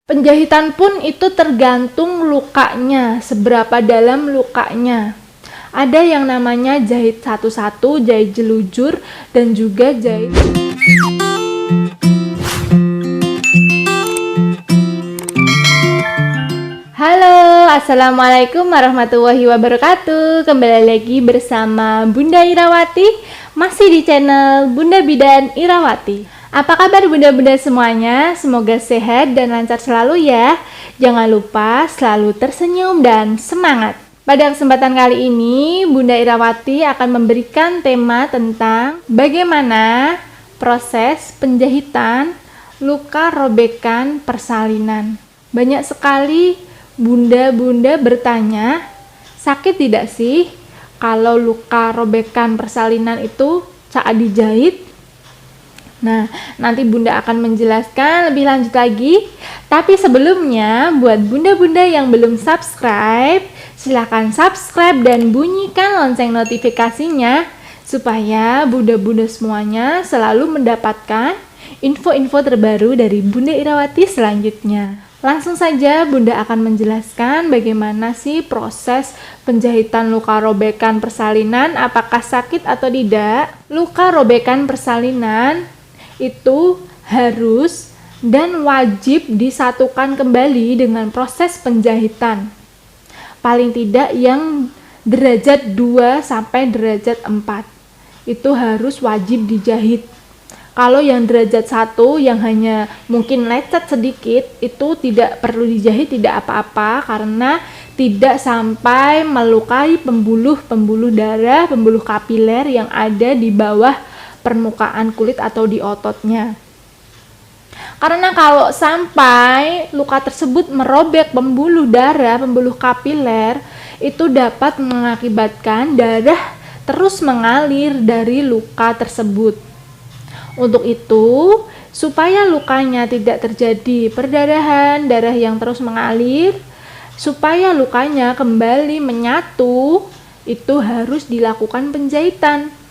Penjahitan pun itu tergantung lukanya, seberapa dalam lukanya. Ada yang namanya jahit satu-satu, jahit jelujur, dan juga jahit. Halo, assalamualaikum warahmatullahi wabarakatuh. Kembali lagi bersama Bunda Irawati, masih di channel Bunda Bidan Irawati. Apa kabar bunda-bunda semuanya? Semoga sehat dan lancar selalu ya. Jangan lupa selalu tersenyum dan semangat. Pada kesempatan kali ini, Bunda Irawati akan memberikan tema tentang bagaimana proses penjahitan luka robekan persalinan. Banyak sekali bunda-bunda bertanya, sakit tidak sih kalau luka robekan persalinan itu saat dijahit? Nah, nanti bunda akan menjelaskan lebih lanjut lagi. Tapi sebelumnya, buat bunda-bunda yang belum subscribe, silahkan subscribe dan bunyikan lonceng notifikasinya supaya bunda-bunda semuanya selalu mendapatkan info-info terbaru dari Bunda Irawati selanjutnya. Langsung saja bunda akan menjelaskan bagaimana sih proses penjahitan luka robekan persalinan, apakah sakit atau tidak. Luka robekan persalinan itu harus dan wajib disatukan kembali dengan proses penjahitan. Paling tidak yang derajat 2 sampai derajat 4 itu harus wajib dijahit. Kalau yang derajat 1 yang hanya mungkin lecet sedikit itu tidak perlu dijahit, tidak apa-apa karena tidak sampai melukai pembuluh darah, pembuluh kapiler yang ada di bawah permukaan kulit atau di ototnya. Karena kalau sampai luka tersebut merobek pembuluh darah, pembuluh kapiler, itu dapat mengakibatkan darah terus mengalir dari luka tersebut. Untuk itu, supaya lukanya tidak terjadi perdarahan, darah yang terus mengalir, supaya lukanya kembali menyatu, itu harus dilakukan penjahitan.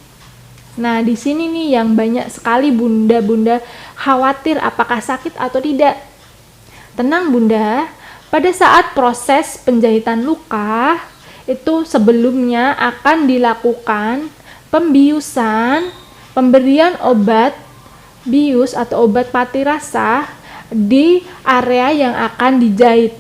Nah, di sini nih yang banyak sekali bunda-bunda khawatir apakah sakit atau tidak. Tenang bunda, pada saat proses penjahitan luka, itu sebelumnya akan dilakukan pembiusan, pemberian obat bius atau obat mati rasa di area yang akan dijahit.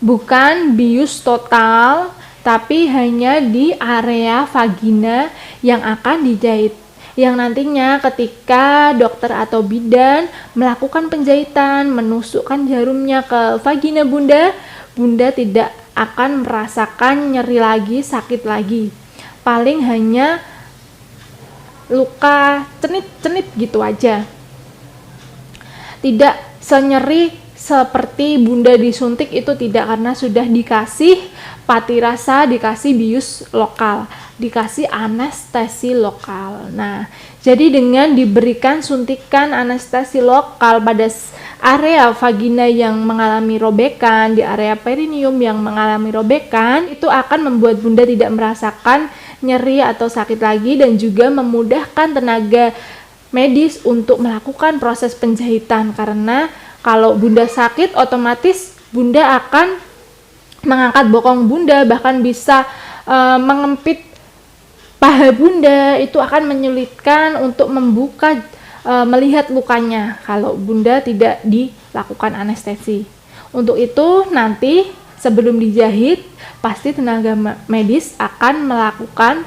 Bukan bius total, tapi hanya di area vagina yang akan dijahit. Yang nantinya ketika dokter atau bidan melakukan penjahitan, menusukkan jarumnya ke vagina bunda, bunda tidak akan merasakan nyeri lagi, sakit lagi. Paling hanya luka cenit-cenit gitu aja. Tidak senyeri seperti bunda disuntik, itu tidak, karena sudah dikasih pati rasa, dikasih bius lokal, dikasih anestesi lokal. Nah, jadi dengan diberikan suntikan anestesi lokal pada area vagina yang mengalami robekan, di area perineum yang mengalami robekan, itu akan membuat bunda tidak merasakan nyeri atau sakit lagi dan juga memudahkan tenaga medis untuk melakukan proses penjahitan. Karena kalau bunda sakit, otomatis bunda akan mengangkat bokong bunda, bahkan bisa mengempit paha bunda, itu akan menyulitkan untuk membuka, melihat lukanya kalau bunda tidak dilakukan anestesi. Untuk itu nanti sebelum dijahit, pasti tenaga medis akan melakukan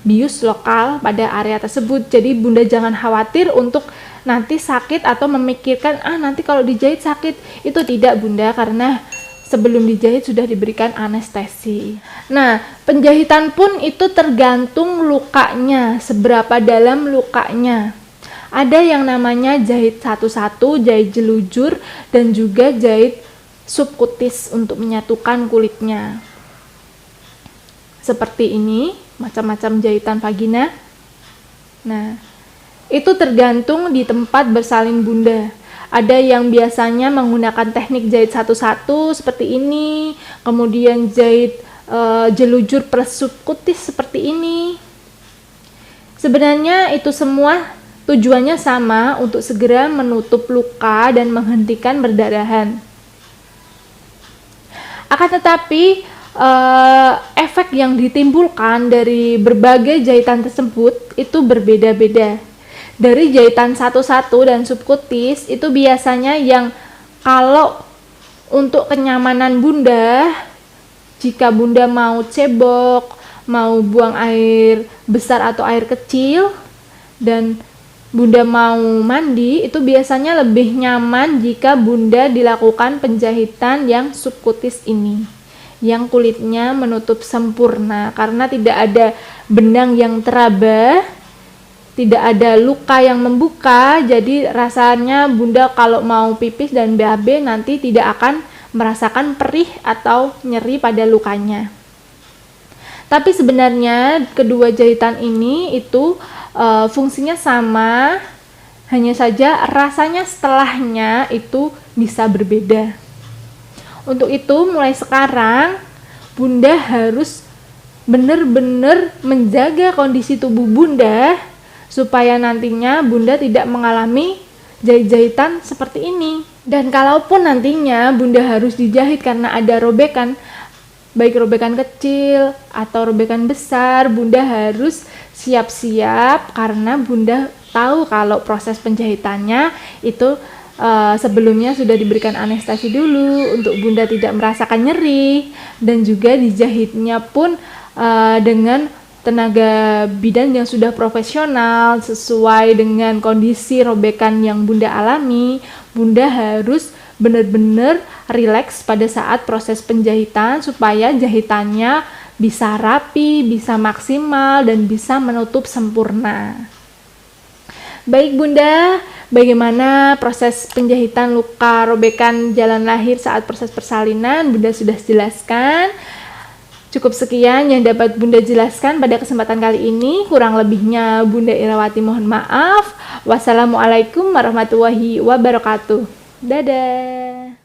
bius lokal pada area tersebut. Jadi bunda jangan khawatir untuk nanti sakit atau memikirkan nanti kalau dijahit sakit. Itu tidak bunda, karena sebelum dijahit sudah diberikan anestesi. Nah, penjahitan pun itu tergantung lukanya, seberapa dalam lukanya. Ada yang namanya jahit satu-satu, jahit jelujur, dan juga jahit subkutis untuk menyatukan kulitnya. Seperti ini, macam-macam jahitan vagina. Nah, itu tergantung di tempat bersalin bunda. Ada yang biasanya menggunakan teknik jahit satu-satu seperti ini, kemudian jahit jelujur plus subkutis seperti ini. Sebenarnya itu semua Tujuannya sama, untuk segera menutup luka dan menghentikan perdarahan. Akan tetapi, efek yang ditimbulkan dari berbagai jahitan tersebut itu berbeda-beda. Dari jahitan satu-satu dan subkutis itu biasanya yang kalau untuk kenyamanan Bunda, jika Bunda mau cebok, mau buang air besar atau air kecil, dan Bunda mau mandi, itu biasanya lebih nyaman jika Bunda dilakukan penjahitan yang subkutis ini, yang kulitnya menutup sempurna, karena tidak ada benang yang teraba, tidak ada luka yang membuka, jadi rasanya Bunda kalau mau pipis dan BAB nanti tidak akan merasakan perih atau nyeri pada lukanya. Tapi sebenarnya kedua jahitan ini itu fungsinya sama, hanya saja rasanya setelahnya itu bisa berbeda. Untuk itu mulai sekarang Bunda harus benar-benar menjaga kondisi tubuh Bunda supaya nantinya Bunda tidak mengalami jahit-jahitan seperti ini. Dan kalaupun nantinya Bunda harus dijahit karena ada robekan, baik robekan kecil atau robekan besar, Bunda harus siap-siap karena Bunda tahu kalau proses penjahitannya itu sebelumnya sudah diberikan anestesi dulu untuk Bunda tidak merasakan nyeri, dan juga dijahitnya pun dengan tenaga bidan yang sudah profesional sesuai dengan kondisi robekan yang Bunda alami. Bunda harus benar-benar rileks pada saat proses penjahitan supaya jahitannya bisa rapi, bisa maksimal, dan bisa menutup sempurna. Baik Bunda, bagaimana proses penjahitan luka robekan jalan lahir saat proses persalinan? Bunda sudah jelaskan. Cukup sekian yang dapat Bunda jelaskan pada kesempatan kali ini. Kurang lebihnya Bunda Irawati mohon maaf. Wassalamualaikum warahmatullahi wabarakatuh. Dadah.